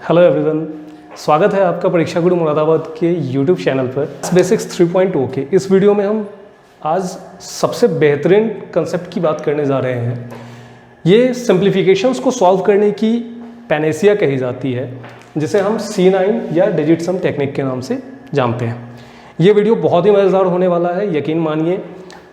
Hello everyone, स्वागत है आपका परीक्षा गुरु मुरादाबाद के यूट्यूब चैनल पर। बेसिक्स 3.0 के इस वीडियो में हम आज सबसे बेहतरीन कंसेप्ट की बात करने जा रहे हैं। ये सिंप्लीफिकेशंस को सॉल्व करने की पैनेसिया कही जाती है, जिसे हम C9 या डिजिट सम टेक्निक के नाम से जानते हैं। ये वीडियो बहुत ही मज़ेदार होने वाला है, यकीन मानिए।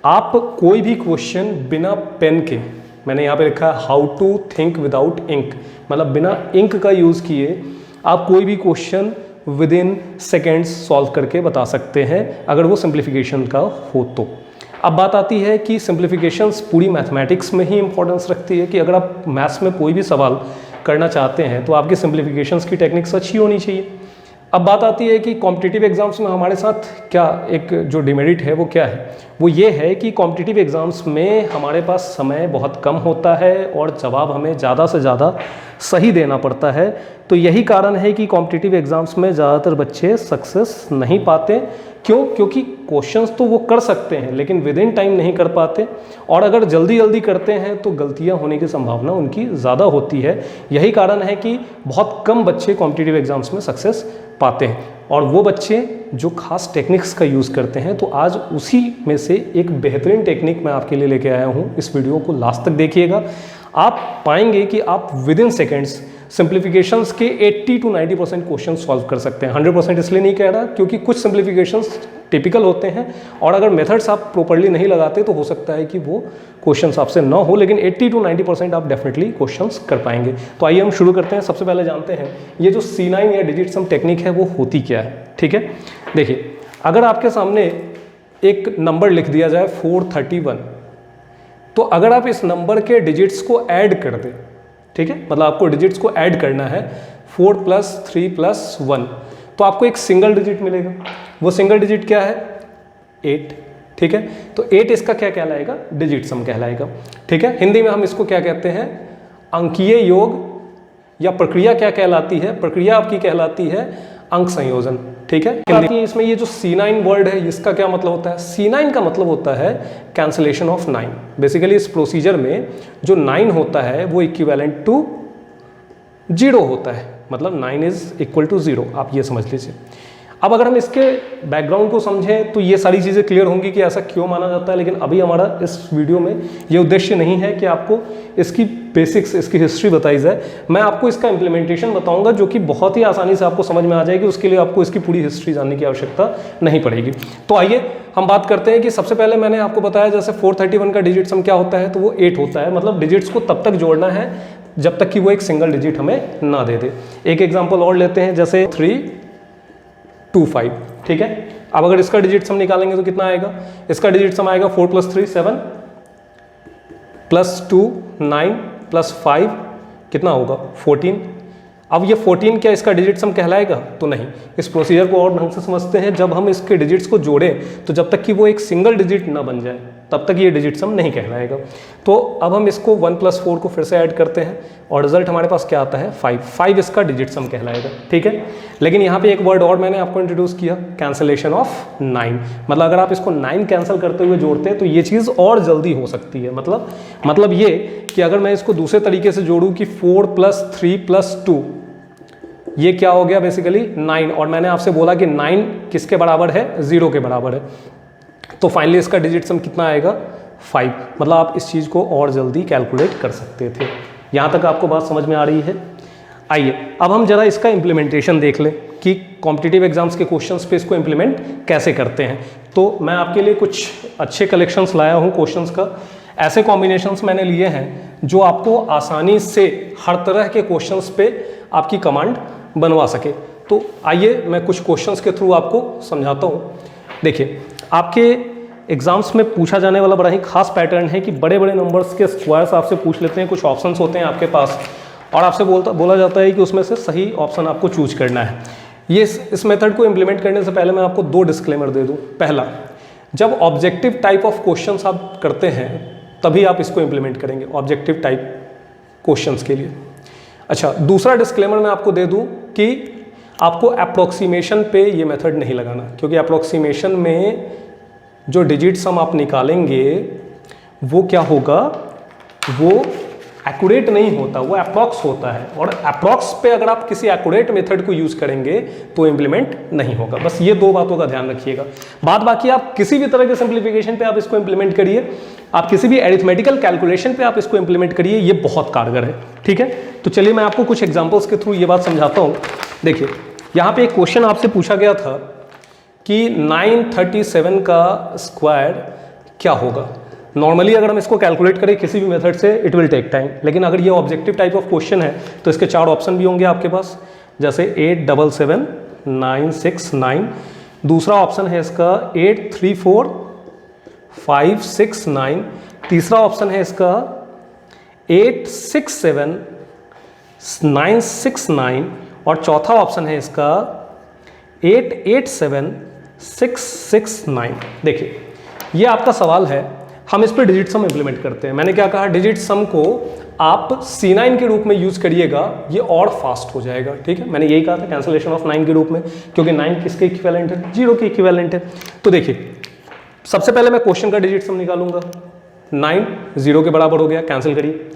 आप कोई भी क्वेश्चन बिना पेन के, मैंने यहाँ पे लिखा है how to think without ink, मतलब बिना इंक का यूज़ किए आप कोई भी question within seconds solve करके बता सकते हैं, अगर वो सिंप्लीफिकेशन का हो तो। अब बात आती है कि सिंप्लीफिकेशंस पूरी मैथमेटिक्स में ही इंपॉर्टेंस रखती है कि अगर आप मैथ्स में कोई भी सवाल करना चाहते हैं तो आपकी सिंप्लीफिकेशंस की टेक्निक्स अच्छी होनी चाहिए। अब बात आती है कि कॉम्पिटिटिव एग्जाम्स में हमारे साथ क्या एक जो डिमेरिट है वो क्या है, वो ये है कि कॉम्पिटिटिव एग्जाम्स में हमारे पास समय बहुत कम होता है और जवाब हमें ज़्यादा से ज़्यादा सही देना पड़ता है। तो यही कारण है कि कॉम्पिटिटिव एग्जाम्स में ज़्यादातर बच्चे सक्सेस नहीं पाते। क्यों? क्योंकि क्वेश्चंस तो वो कर सकते हैं लेकिन विद इन टाइम नहीं कर पाते, और अगर जल्दी जल्दी करते हैं तो गलतियां होने की संभावना उनकी ज़्यादा होती है। यही कारण है कि बहुत कम बच्चे कॉम्पिटिटिव एग्जाम्स में सक्सेस पाते हैं, और वो बच्चे जो खास टेक्निक्स का यूज़ करते हैं। तो आज उसी में से एक बेहतरीन टेक्निक मैं आपके लिए लेके आया हूँ। इस वीडियो को लास्ट तक देखिएगा, आप पाएंगे कि आप विद इन सेकेंड्स सिंप्लीफिकेशंस के 80 to 90% क्वेश्चन सॉल्व कर सकते हैं। 100% इसलिए नहीं कह रहा क्योंकि कुछ सिंप्लीफिकेशंस टिपिकल होते हैं, और अगर मेथड्स आप प्रॉपर्ली नहीं लगाते तो हो सकता है कि वो क्वेश्चंस आपसे ना हो, लेकिन 80 to 90% आप डेफिनेटली क्वेश्चंस कर पाएंगे। तो आइए हम शुरू करते हैं। सबसे पहले जानते हैं ये जो C9 या डिजिट सम टेक्निक है वो होती क्या है। ठीक है, देखिए, अगर आपके सामने एक नंबर लिख दिया जाए 431, तो अगर आप इस नंबर के डिजिट्स को ऐड कर दें, ठीक है, मतलब आपको डिजिट्स को ऐड करना है 4 + 3 + 1, तो आपको एक सिंगल डिजिट मिलेगा। वो सिंगल डिजिट क्या है? 8। ठीक है, तो 8 इसका क्या कहलाएगा? डिजिट सम कहलाएगा। ठीक है, हिंदी में हम इसको क्या कहते हैं? अंकीय योग, या प्रक्रिया क्या कहलाती है? प्रक्रिया आपकी कहलाती है अंक संयोजन। ठीक है, इसमें ये जो C9 वर्ड है इसका क्या मतलब होता है? C9 का मतलब होता है कैंसिलेशन ऑफ 9। बेसिकली इस प्रोसीजर में जो 9 होता है वो इक्विवेलेंट टू 0 होता है, मतलब 9 = 0, आप ये समझ लीजिए। अब अगर हम इसके बैकग्राउंड को समझें तो ये सारी चीज़ें क्लियर होंगी कि ऐसा क्यों माना जाता है, लेकिन अभी हमारा इस वीडियो में ये उद्देश्य नहीं है कि आपको इसकी बेसिक्स, इसकी हिस्ट्री बताई जाए। मैं आपको इसका इम्प्लीमेंटेशन बताऊंगा जो कि बहुत ही आसानी से आपको समझ में आ जाएगी। उसके लिए आपको इसकी पूरी हिस्ट्री जानने की आवश्यकता नहीं पड़ेगी। तो आइए हम बात करते हैं कि सबसे पहले मैंने आपको बताया जैसे 431 का डिजिट सम क्या होता है, तो वो 8 होता है। मतलब डिजिट्स को तब तक जोड़ना है जब तक कि वो एक सिंगल डिजिट हमें ना दे दे। एक एग्जाम्पल और लेते हैं, जैसे 325। ठीक है, अब अगर इसका डिजिट सम निकालेंगे तो कितना आएगा? इसका डिजिट सम आएगा 4 + 3 7 + 2 9 + 5 कितना होगा? 14। अब ये 14 क्या इसका डिजिट सम कहलाएगा? तो नहीं। इस प्रोसीजर को और ढंग से समझते हैं। जब हम इसके डिजिट्स को जोड़ें तो जब तक कि वो एक सिंगल डिजिट ना बन जाए तब तक ये डिजिट सम नहीं कहलाएगा। तो अब हम इसको 1 + 4 को फिर से ऐड करते हैं और रिजल्ट हमारे पास क्या आता है? 5। 5 इसका डिजिट सम कहलाएगा। ठीक है, लेकिन यहाँ पे एक वर्ड और मैंने आपको इंट्रोड्यूस किया, कैंसिलेशन ऑफ 9। मतलब अगर आप इसको 9 कैंसिल करते हुए जोड़ते हैं तो ये चीज़ और जल्दी हो सकती है। मतलब ये कि अगर मैं इसको दूसरे तरीके से जोड़ूँ कि 4 + 3 + 2, ये क्या हो गया? बेसिकली 9, और मैंने आपसे बोला कि 9 किसके बराबर है? 0 के बराबर है। तो फाइनली इसका डिजिट सम कितना आएगा? 5। मतलब आप इस चीज़ को और जल्दी कैलकुलेट कर सकते थे। यहाँ तक आपको बात समझ में आ रही है? आइए अब हम जरा इसका इम्प्लीमेंटेशन देख लें कि कॉम्पिटिटिव एग्जाम्स के क्वेश्चंस पे इसको इम्प्लीमेंट कैसे करते हैं। तो मैं आपके लिए कुछ अच्छे कलेक्शंस लाया हूँ क्वेश्चंस का। ऐसे कॉम्बिनेशंस मैंने लिए हैं जो आपको आसानी से हर तरह के क्वेश्चंस पे आपकी कमांड बनवा सके। तो आइए मैं कुछ क्वेश्चंस के थ्रू आपको समझाता हूँ। देखिए, आपके एग्जाम्स में पूछा जाने वाला बड़ा ही खास पैटर्न है कि बड़े बड़े नंबर्स के स्क्वायर्स आपसे पूछ लेते हैं। कुछ ऑप्शंस होते हैं आपके पास और आपसे बोला जाता है कि उसमें से सही ऑप्शन आपको चूज करना है। ये इस मेथड को इम्प्लीमेंट करने से पहले मैं आपको 2 डिस्क्लेमर दे दूँ। पहला, जब ऑब्जेक्टिव टाइप ऑफ क्वेश्चंस आप करते हैं तभी आप इसको इम्प्लीमेंट करेंगे, ऑब्जेक्टिव टाइप क्वेश्चंस के लिए। अच्छा, दूसरा डिस्क्लेमर मैं आपको दे दूं कि आपको अप्रोक्सीमेशन पे ये मेथड नहीं लगाना, क्योंकि अप्रोक्सीमेशन में जो डिजिट सम आप निकालेंगे वो क्या होगा? वो एक्यूरेट नहीं होता, वो अप्रॉक्स होता है, और अप्रॉक्स पे अगर आप किसी एक्यूरेट मेथड को यूज़ करेंगे तो इम्प्लीमेंट नहीं होगा। बस ये दो बातों का ध्यान रखिएगा। बाद बाकी आप किसी भी तरह के सिंप्लीफिकेशन पे आप इसको इंप्लीमेंट करिए, आप किसी भी एरिथमेटिकल कैलकुलेशन पे आप इसको इंप्लीमेंट करिए, ये बहुत कारगर है। ठीक है, तो चलिए मैं आपको कुछ एग्जाम्पल्स के थ्रू ये बात समझाता हूँ। देखिए यहाँ पे एक क्वेश्चन आपसे पूछा गया था कि 937 का स्क्वायर क्या होगा। नॉर्मली अगर हम इसको कैलकुलेट करें किसी भी मेथड से इट विल टेक टाइम, लेकिन अगर ये ऑब्जेक्टिव टाइप ऑफ क्वेश्चन है तो इसके 4 ऑप्शन भी होंगे आपके पास, जैसे 877969, दूसरा ऑप्शन है इसका 834569, तीसरा ऑप्शन है इसका 867969 और चौथा ऑप्शन है इसका 887669। देखिए ये आपका सवाल है, हम इस पर डिजिट सम इंप्लीमेंट करते हैं। मैंने क्या कहा, डिजिट सम को आप C9 के रूप में यूज करिएगा, ये और फास्ट हो जाएगा। ठीक है, मैंने यही कहा था कैंसलेशन ऑफ 9 के रूप में, क्योंकि 9 किसके इक्विवेलेंट है, 0 के इक्विवेलेंट है। तो देखिए सबसे पहले मैं क्वेश्चन का डिजिट सम निकालूंगा। 9 0 के बराबर हो गया, कैंसिल करिए।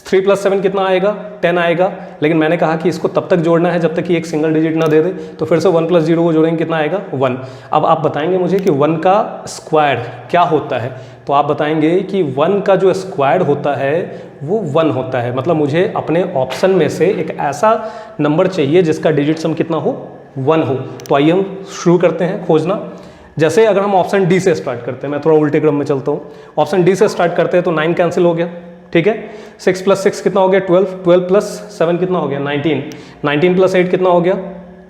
3 + 7 कितना आएगा, 10 आएगा, लेकिन मैंने कहा कि इसको तब तक जोड़ना है जब तक कि एक सिंगल डिजिट ना दे दे, तो फिर से 1 + 0 को जोड़ेंगे, कितना आएगा 1। अब आप बताएंगे मुझे कि 1 का स्क्वायर क्या होता है, तो आप बताएंगे कि 1 का जो स्क्वायर होता है वो 1 होता है। मतलब मुझे अपने ऑप्शन में से एक ऐसा नंबर चाहिए जिसका डिजिट सम कितना हो, 1 हो। तो आइए हम शुरू करते हैं खोजना। जैसे अगर हम ऑप्शन डी से स्टार्ट करते हैं, मैं थोड़ा उल्टे क्रम में चलता हूँ। ऑप्शन डी से स्टार्ट करते हैं तो 9 कैंसिल हो गया। ठीक है, 6 + 6 कितना हो गया 12, 12 + 7 कितना हो गया 19, 19 + 8 कितना हो गया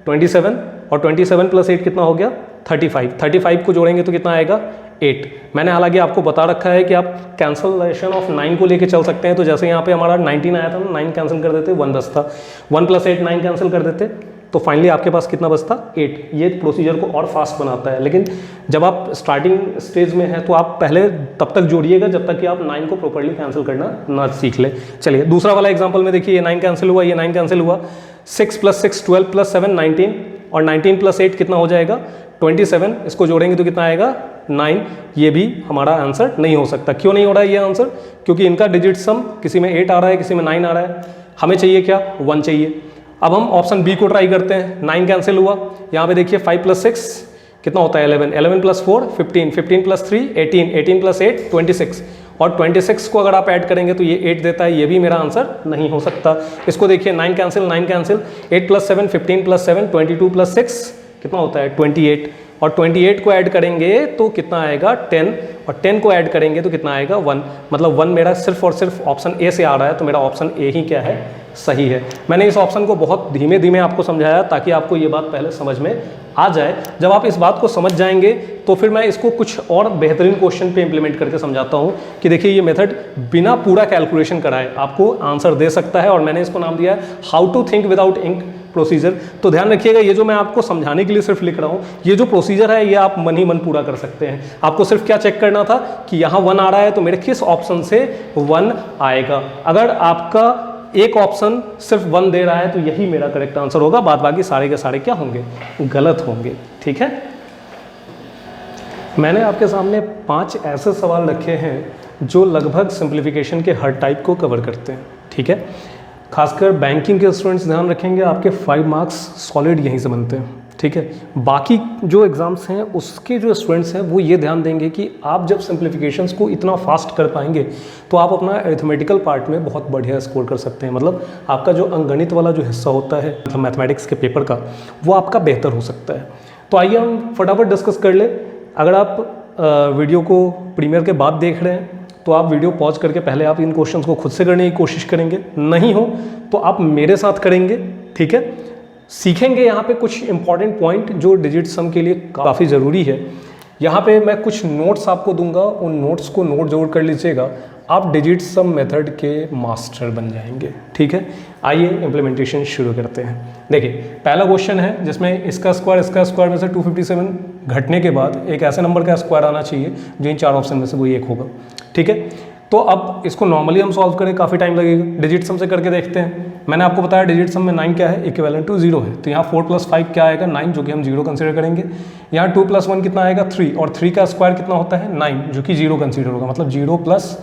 27, और 27 + 8 कितना हो गया 35, 35 को जोड़ेंगे तो कितना आएगा 8। मैंने हालांकि आपको बता रखा है कि आप कैंसलेशन ऑफ 9 को लेके चल सकते हैं, तो जैसे यहाँ पे हमारा 19 आया था ना, 9 कैंसिल कर देते 1 बचता, 1 + 8 9 कैंसिल कर देते, तो फाइनली आपके पास कितना बचता 8। ये प्रोसीजर को और फास्ट बनाता है, लेकिन जब आप स्टार्टिंग स्टेज में हैं तो आप पहले तब तक जोड़िएगा जब तक कि आप 9 को प्रॉपर्ली कैंसिल करना ना सीख ले। चलिए दूसरा वाला एग्जांपल में देखिए, ये 9 कैंसिल हुआ, ये 9 कैंसिल हुआ, 6 + 6 12 + 7 19, और 19 + 8 कितना हो जाएगा 27, इसको जोड़ेंगे तो कितना आएगा 9। ये भी हमारा आंसर नहीं हो सकता। क्यों नहीं हो रहा है ये आंसर, क्योंकि इनका डिजिट सम किसी में 8 आ रहा है, किसी में 9 आ रहा है, हमें चाहिए क्या 1 चाहिए। अब हम ऑप्शन बी को ट्राई करते हैं। 9 कैंसिल हुआ, यहाँ पे देखिए 5 + 6 कितना होता है 11, 11 + 4 15, 15 + 3 18, 18 + 8 26, और 26 को अगर आप ऐड करेंगे तो ये 8 देता है, ये भी मेरा आंसर नहीं हो सकता। इसको देखिए 9 कैंसिल 9 कैंसिल, 8 + 7 15 + 7 22 + 6 कितना होता है 28, और 28 को ऐड करेंगे तो कितना आएगा 10, और 10 को ऐड करेंगे तो कितना आएगा 1। मतलब 1 मेरा सिर्फ और सिर्फ ऑप्शन ए से आ रहा है, तो मेरा ऑप्शन ए ही क्या है सही है। मैंने इस ऑप्शन को बहुत धीमे धीमे आपको समझाया ताकि आपको ये बात पहले समझ में आ जाए। जब आप इस बात को समझ जाएंगे तो फिर मैं इसको कुछ और बेहतरीन क्वेश्चन पे इंप्लीमेंट करके समझाता हूँ कि देखिए ये मेथड बिना पूरा कैलकुलेशन कराए आपको आंसर दे सकता है, और मैंने इसको नाम दिया है how to think without ink procedure. तो ध्यान रखिएगा, ये जो मैं आपको समझाने के लिए सिर्फ लिख रहा हूँ, ये जो प्रोसीजर है ये आप मन ही मन पूरा कर सकते हैं। आपको सिर्फ क्या चेक करना था कि यहाँ 1 आ रहा है तो मेरे किस ऑप्शन से 1 आएगा। अगर आपका एक ऑप्शन सिर्फ 1 दे रहा है तो यही मेरा करेक्ट आंसर होगा, बाद बाकी सारे के सारे क्या होंगे गलत होंगे। ठीक है, मैंने आपके सामने 5 ऐसे सवाल रखे हैं जो लगभग सिंप्लीफिकेशन के हर टाइप को कवर करते हैं। ठीक है, खासकर बैंकिंग के स्टूडेंट्स ध्यान रखेंगे, आपके 5 मार्क्स सॉलिड यहीं से बनते हैं। ठीक है, बाकी जो एग्ज़ाम्स हैं उसके जो स्टूडेंट्स हैं वो ये ध्यान देंगे कि आप जब सिंप्लीफिकेशंस को इतना फास्ट कर पाएंगे तो आप अपना अरिथमेटिकल पार्ट में बहुत बढ़िया स्कोर कर सकते हैं। मतलब आपका जो अंकगणित वाला जो हिस्सा होता है मतलब मैथमेटिक्स के पेपर का, वो आपका बेहतर हो सकता है। तो आइए हम फटाफट डिस्कस कर ले। अगर आप वीडियो को प्रीमियर के बाद देख रहे हैं तो आप वीडियो पॉज करके पहले आप इन क्वेश्चंस को खुद से करने की कोशिश करेंगे, नहीं हो तो आप मेरे साथ करेंगे। ठीक है, सीखेंगे यहाँ पे कुछ इंपॉर्टेंट पॉइंट जो डिजिट सम के लिए काफ़ी ज़रूरी है। यहाँ पे मैं कुछ नोट्स आपको दूंगा, उन नोट्स को नोट जरूर कर लीजिएगा, आप डिजिट सम मेथड के मास्टर बन जाएंगे। ठीक है, आइए इम्प्लीमेंटेशन शुरू करते हैं। देखिए पहला क्वेश्चन है जिसमें इसका स्क्वायर में से 257 घटने के बाद एक ऐसे नंबर का स्क्वायर आना चाहिए जो इन 4 ऑप्शन में से कोई एक होगा। ठीक है, तो अब इसको नॉर्मली हम सॉल्व करें काफ़ी टाइम लगेगा, डिजिट सम से करके देखते हैं। मैंने आपको बताया डिजिट सम में 9 क्या है, इक्विवेलेंट टू 0 है, तो यहाँ 4 + 5 क्या आएगा 9, जो कि हम 0 कंसीडर करेंगे। यहाँ 2 + 1 कितना आएगा 3, और 3 का स्क्वायर कितना होता है 9, जो कि 0 कंसीडर होगा, मतलब 0 +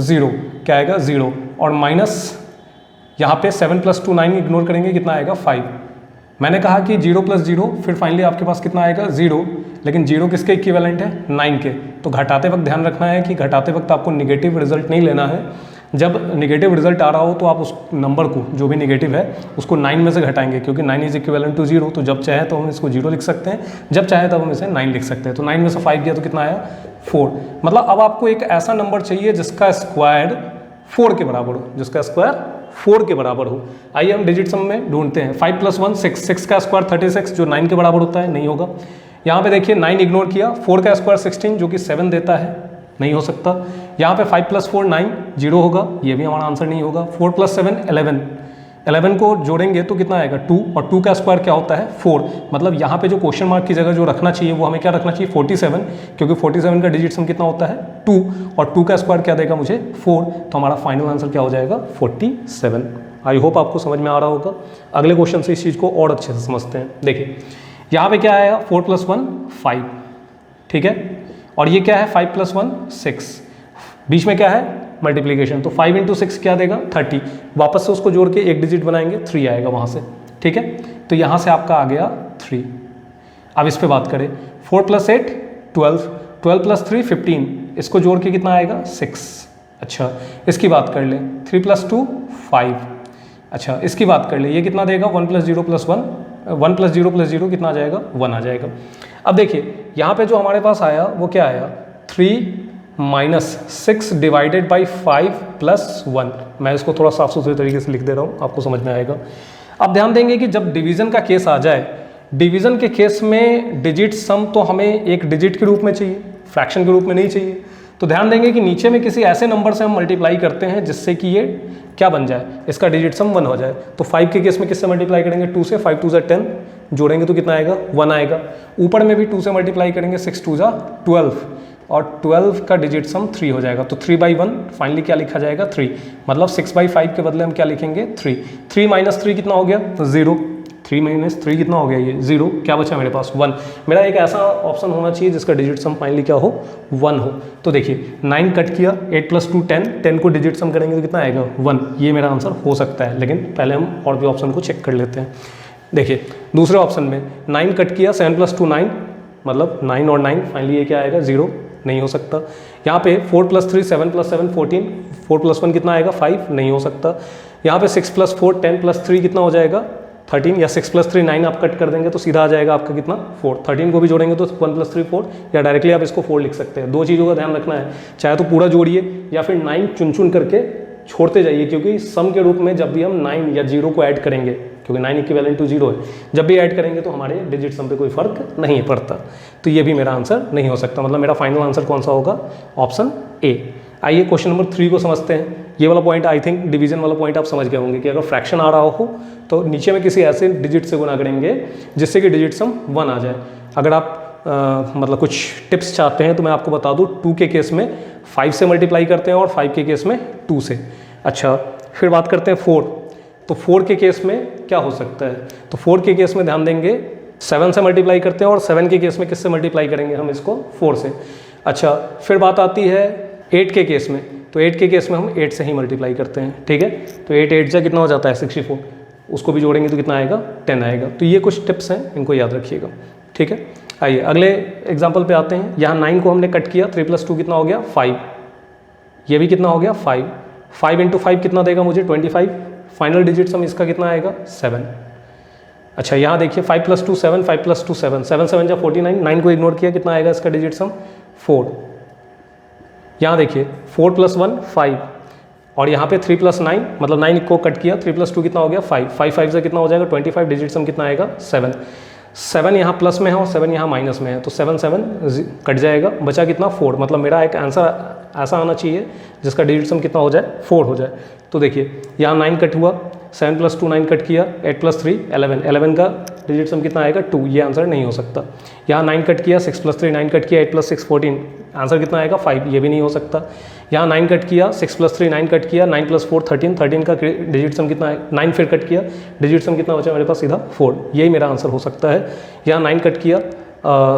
0 क्या आएगा 0, और माइनस यहाँ पे 7 + 2 9 इग्नोर करेंगे, कितना आएगा 5। मैंने कहा कि 0 + 0 फिर फाइनली आपके पास कितना आएगा 0, लेकिन 0 किसके इक्विवेलेंट है 9 के। तो घटाते वक्त ध्यान रखना है कि घटाते वक्त आपको निगेटिव रिजल्ट नहीं लेना है। जब निगेटिव रिजल्ट आ रहा हो तो आप उस नंबर को जो भी निगेटिव है उसको 9 में से घटाएंगे, क्योंकि 9 इज इक्विवेलेंट टू 0। तो जब चाहे तो हम इसको 0 लिख सकते हैं, जब चाहे तब हम इसे 9 लिख सकते हैं। तो 9 में से 5 गया तो कितना आया 4। मतलब अब आपको एक ऐसा नंबर चाहिए जिसका स्क्वायर 4 के बराबर हो, जिसका स्क्वायर 4 के बराबर हो। आइए हम डिजिट सम में ढूंढते हैं। 5 + 1 6, 6 का स्क्वायर 36 जो 9 के बराबर होता है, नहीं होगा। यहाँ पे देखिए 9 इग्नोर किया, 4 का स्क्वायर 16 जो कि 7 देता है, नहीं हो सकता। यहाँ पे 5 + 4 9 0 होगा, ये भी हमारा आंसर नहीं होगा। 4 + 7 11, 11 को जोड़ेंगे तो कितना आएगा 2, और 2 का स्क्वायर क्या होता है 4। मतलब यहाँ पे जो क्वेश्चन मार्क की जगह जो रखना चाहिए वो हमें क्या रखना चाहिए 47, क्योंकि 47 का डिजिट सम कितना होता है 2, और 2 का स्क्वायर क्या देगा मुझे 4। तो हमारा फाइनल आंसर क्या हो जाएगा 47। आई होप आपको समझ में आ रहा होगा। अगले क्वेश्चन से इस चीज़ को और अच्छे से समझते हैं। देखिए यहाँ पे क्या आया 4 + 1 5, ठीक है, और ये क्या है 5 + 1 6, बीच में क्या है मल्टीप्लीकेशन। तो 5 × 6 क्या देगा 30, वापस से उसको जोड़ के एक डिजिट बनाएंगे 3 आएगा वहाँ से, ठीक है। तो यहाँ से आपका आ गया 3। अब इस पे बात करें 4 + 8 12, 12 + 3 15, इसको जोड़ के कितना आएगा 6। अच्छा इसकी बात कर ले 3 + 2 5। अच्छा इसकी बात कर ले, ये कितना देगा 1 + 0 + 1, 1 + 0 + 0 कितना आ जाएगा 1 आ जाएगा। अब देखिए यहाँ पे जो हमारे पास आया वो क्या आया 3 - 6 / 5 + 1। मैं इसको थोड़ा साफ सुथरे तरीके से लिख दे रहा हूँ, आपको समझ में आएगा। अब ध्यान देंगे कि जब डिवीज़न का केस आ जाए, डिवीज़न के केस में डिजिट सम तो हमें एक डिजिट के रूप में चाहिए, फ्रैक्शन के रूप में नहीं चाहिए। तो ध्यान देंगे कि नीचे में किसी ऐसे नंबर से हम मल्टीप्लाई करते हैं जिससे कि ये क्या बन जाए, इसका डिजिट सम 1 हो जाए। तो 5 के केस में किससे मल्टीप्लाई करेंगे 2 से, 5 × 2 = 10, जोड़ेंगे तो कितना आएगा 1 आएगा। ऊपर में भी 2 से मल्टीप्लाई करेंगे, 6 × 2 = 12, और 12 का डिजिट सम 3 हो जाएगा। तो 3/1 फाइनली क्या लिखा जाएगा 3, मतलब 6/5 के बदले हम क्या लिखेंगे 3। 3 - 3 कितना हो गया 0, 3 - 3 कितना हो गया ये 0, क्या बचा मेरे पास 1। मेरा एक ऐसा ऑप्शन होना चाहिए जिसका डिजिट सम फाइनली क्या हो 1 हो। तो देखिए 9 कट किया, 8 + 2 10, 10 को डिजिट सम करेंगे तो कितना आएगा 1। ये मेरा आंसर हो सकता है, लेकिन पहले हम और भी ऑप्शन को चेक कर लेते हैं। देखिए दूसरे ऑप्शन में 9 कट किया, 7 + 2 9, मतलब 9 और 9, फाइनली ये क्या आएगा 0, नहीं हो सकता। यहाँ पे 4 + 3 7 + 7 14, 4 + 1 कितना आएगा 5, नहीं हो सकता। यहाँ पे 6 + 4 10 + 3 कितना हो जाएगा 13, या 6 + 3 9 आप कट कर देंगे तो सीधा आ जाएगा आपका कितना 4। 13 को भी जोड़ेंगे तो 1 + 3 4, या डायरेक्टली आप इसको 4 लिख सकते हैं। दो चीज़ों का ध्यान रखना है, चाहे तो पूरा जोड़िए या फिर 9 चुन चुन करके छोड़ते जाइए, क्योंकि सम के रूप में जब भी हम 9 या 0 को ऐड करेंगे, क्योंकि 9 इक्विवेलेंट टू 0 है, जब भी ऐड करेंगे तो हमारे डिजिट सम पे कोई फर्क नहीं पड़ता। तो ये भी मेरा आंसर नहीं हो सकता, मतलब मेरा फाइनल आंसर कौन सा होगा ऑप्शन ए। आइए क्वेश्चन नंबर 3 को समझते हैं। ये वाला पॉइंट आई थिंक डिवीजन वाला पॉइंट आप समझ गए होंगे कि अगर फ्रैक्शन आ रहा हो तो नीचे में किसी ऐसे डिजिट से गुना करेंगे जिससे कि डिजिट सम 1 आ जाए। अगर आप मतलब कुछ टिप्स चाहते हैं तो मैं आपको बता दूं, 2 के केस में 5 से मल्टीप्लाई करते हैं और 5 के केस में 2 से। अच्छा फिर बात करते हैं 4, तो 4 के केस में क्या हो सकता है, तो 4 के केस में ध्यान देंगे 7 से मल्टीप्लाई करते हैं, और 7 के केस में किससे मल्टीप्लाई करेंगे हम इसको 4 से। अच्छा फिर बात आती है 8 के केस में, तो 8 के केस में हम 8 से ही मल्टीप्लाई करते हैं, ठीक है। तो 8 8 जा कितना हो जाता है 64, उसको भी जोड़ेंगे तो कितना आएगा 10 आएगा। तो ये कुछ टिप्स हैं, इनको याद रखिएगा, ठीक है। आइए अगले एग्जाम्पल पे आते हैं। यहाँ 9 को हमने कट किया, 3 + 2 कितना हो गया 5, ये भी कितना हो गया 5, 5 × 5 कितना देगा मुझे 25, फाइनल डिजिट सम इसका कितना आएगा 7। अच्छा यहाँ देखिए 5 + 2 7, 5 + 2 7, 7 7 जा 49, 9 को इग्नोर किया, कितना आएगा इसका डिजिट सम 4। यहाँ देखिए 4 + 1 5, और यहाँ पे 3 + 9, मतलब 9 को कट किया, 3 + 2 कितना हो गया 5, 5 5 से कितना हो जाएगा 25, डिजिट सम कितना आएगा 7। 7 यहाँ प्लस में है और 7 यहाँ माइनस में है, तो 7 7 कट जाएगा, बचा कितना 4। मतलब मेरा एक आंसर ऐसा आना चाहिए जिसका डिजिट सम कितना हो जाए 4 हो जाए। तो देखिए यहाँ 9 कट हुआ, 7 + 2 9 कट किया, 8 + 3 11, 11 का डिजिट सम कितना आएगा 2, ये आंसर नहीं हो सकता। यहाँ 9 कट किया, 6 + 3 9 कट किया, 8 + 6 14, आंसर कितना आएगा 5, ये भी नहीं हो सकता। यहाँ 9 कट किया, 6 + 3 9 कट किया, 9 + 4 13, 13 का डिजिट सम कितना है 9, फिर कट किया, डिजिट सम कितना बचा मेरे पास सीधा 4, यही मेरा आंसर हो सकता है। यहाँ 9 कट किया,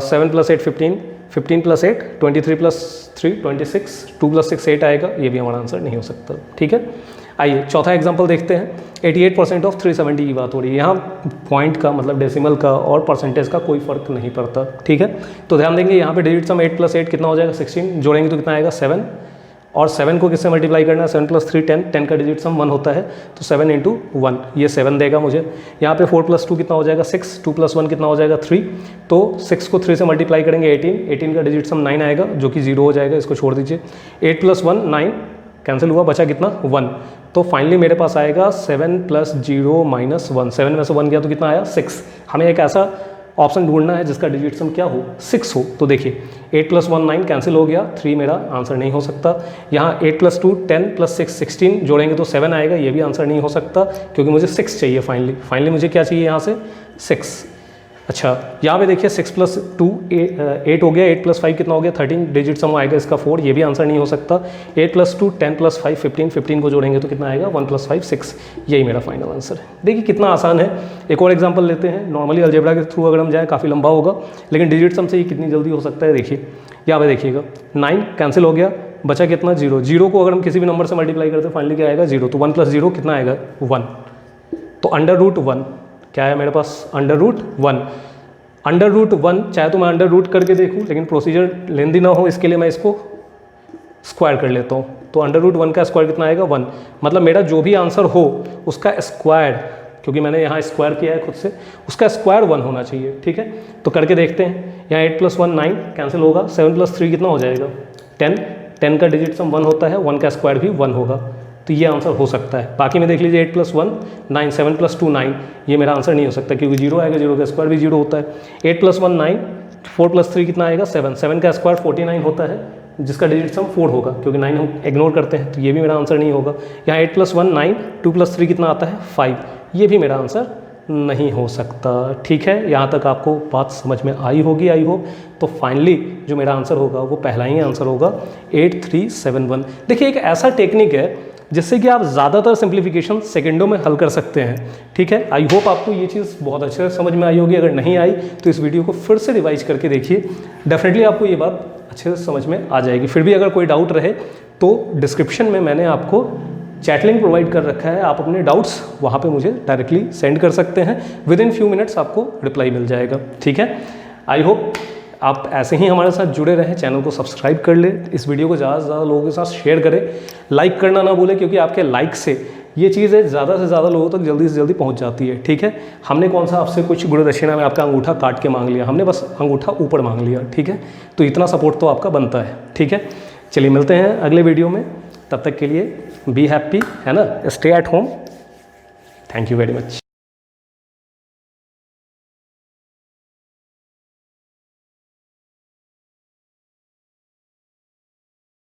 7 + 8 15, 15 + 8 23 + 3 26, 2 + 6 8 आएगा, ये भी हमारा आंसर नहीं हो सकता, ठीक है। आइए चौथा एग्जांपल देखते हैं। 88% ऑफ 370 की बात हो रही है। यहाँ पॉइंट का मतलब डेसिमल का और परसेंटेज का कोई फर्क नहीं पड़ता, ठीक है। तो ध्यान देंगे यहाँ पे डिजिट सम 8 + 8 कितना हो जाएगा 16, जोड़ेंगे तो कितना आएगा 7, और 7 को किससे मल्टीप्लाई करना है 7 + 3 10, 10 का डिजिट सम 1 होता है, तो 7 × 1 ये 7 देगा मुझे। यहाँ पे 4 + 2 कितना हो जाएगा 6, 2 + 1 कितना हो जाएगा 3, तो 6 को 3 से मल्टीप्लाई करेंगे 18, 18 का डिजिट सम 9 आएगा जो कि 0 हो जाएगा, इसको छोड़ दीजिए। 8 + 1 9 कैंसिल हुआ, बचा कितना 1, तो फाइनली मेरे पास आएगा 7 + 0 - 1, 7 में से 1 गया तो कितना आया 6। हमें एक ऐसा ऑप्शन ढूंढना है जिसका डिजिट सम क्या हो 6 हो। तो देखिए 8 + 1 9 कैंसिल हो गया, 3 मेरा आंसर नहीं हो सकता। यहाँ 8 + 2 10 + 6 16 जोड़ेंगे तो 7 आएगा, ये भी आंसर नहीं हो सकता क्योंकि मुझे 6 चाहिए फाइनली मुझे क्या चाहिए यहाँ से 6। अच्छा यहाँ पे देखिए 6 + 2 8 हो गया, 8 + 5 कितना हो गया 13, डिजिट सम आएगा इसका 4, ये भी आंसर नहीं हो सकता। 8 + 2 10 + 5 15, 15 को जोड़ेंगे तो कितना आएगा 1 + 5 6, यही मेरा फाइनल आंसर है। देखिए कितना आसान है। एक और एग्जांपल लेते हैं। नॉर्मली अलजेब्रा के थ्रू अगर हम जाएँ काफ़ी लंबा होगा, लेकिन डिजिट सम से ये कितनी जल्दी हो सकता है। देखिए यहाँ पे देखिएगा 9 कैंसिल हो गया, बचा कितना 0, 0 को अगर हम किसी भी नंबर से मल्टीप्लाई करते हैं फाइनली क्या आएगा 0, तो 1 + 0 कितना आएगा 1, तो √1 क्या है मेरे पास √1। √1 चाहे तो मैं अंडर रूट करके देखूं, लेकिन प्रोसीजर लेंदी ना हो इसके लिए मैं इसको स्क्वायर कर लेता हूं। तो √1 का स्क्वायर कितना आएगा 1, मतलब मेरा जो भी आंसर हो उसका स्क्वायर, क्योंकि मैंने यहाँ स्क्वायर किया है खुद से, उसका स्क्वायर 1 होना चाहिए, ठीक है। तो करके देखते हैं। यहाँ 8 + 1 9 कैंसिल होगा, 7 + 3 कितना हो जाएगा 10, 10 का डिजिट सम 1 होता है, 1 का स्क्वायर भी 1 होगा, तो ये आंसर हो सकता है। बाकी में देख लीजिए 8 + 1 9, 7 + 2 9, ये मेरा आंसर नहीं हो सकता क्योंकि 0 आएगा, 0 का स्क्वायर भी 0 होता है। 8 + 1 9, 4 + 3 कितना आएगा 7, 7 का स्क्वायर 49 होता है जिसका डिजिट सम 4 होगा, क्योंकि 9 हम इग्नोर करते हैं, तो ये भी मेरा आंसर नहीं होगा। यहाँ 8 + 1 9, 2 + 3 कितना आता है 5, ये भी मेरा आंसर नहीं हो सकता, ठीक है। यहाँ तक आपको बात समझ में आई होगी आई होप। तो फाइनली जो मेरा आंसर होगा वो पहला ही आंसर होगा 8371। देखिए एक ऐसा टेक्निक है जिससे कि आप ज़्यादातर सिंप्लीफिकेशन सेकंडों में हल कर सकते हैं, ठीक है। आई होप आपको ये चीज़ बहुत अच्छे से समझ में आई होगी। अगर नहीं आई तो इस वीडियो को फिर से रिवाइज करके देखिए, डेफिनेटली आपको ये बात अच्छे से समझ में आ जाएगी। फिर भी अगर कोई डाउट रहे तो डिस्क्रिप्शन में मैंने आपको चैट लिंक प्रोवाइड कर रखा है, आप अपने डाउट्स वहाँ पे मुझे डायरेक्टली सेंड कर सकते हैं, विदिन फ्यू मिनट्स आपको रिप्लाई मिल जाएगा, ठीक है। आई होप आप ऐसे ही हमारे साथ जुड़े रहें, चैनल को सब्सक्राइब कर ले, इस वीडियो को ज़्यादा से ज़्यादा लोगों के साथ शेयर करें, लाइक करना ना भूलें, क्योंकि आपके लाइक से ये चीज़ें ज़्यादा से ज़्यादा लोगों तक जल्दी से जल्दी पहुंच जाती है, ठीक है। हमने कौन सा आपसे कुछ गुण दक्षिणा में आपका अंगूठा काट के मांग लिया, हमने बस अंगूठा ऊपर मांग लिया, ठीक है। तो इतना सपोर्ट तो आपका बनता है, ठीक है। चलिए मिलते हैं अगले वीडियो में, तब तक के लिए बी हैप्पी, है ना, stay at home. Thank you very much.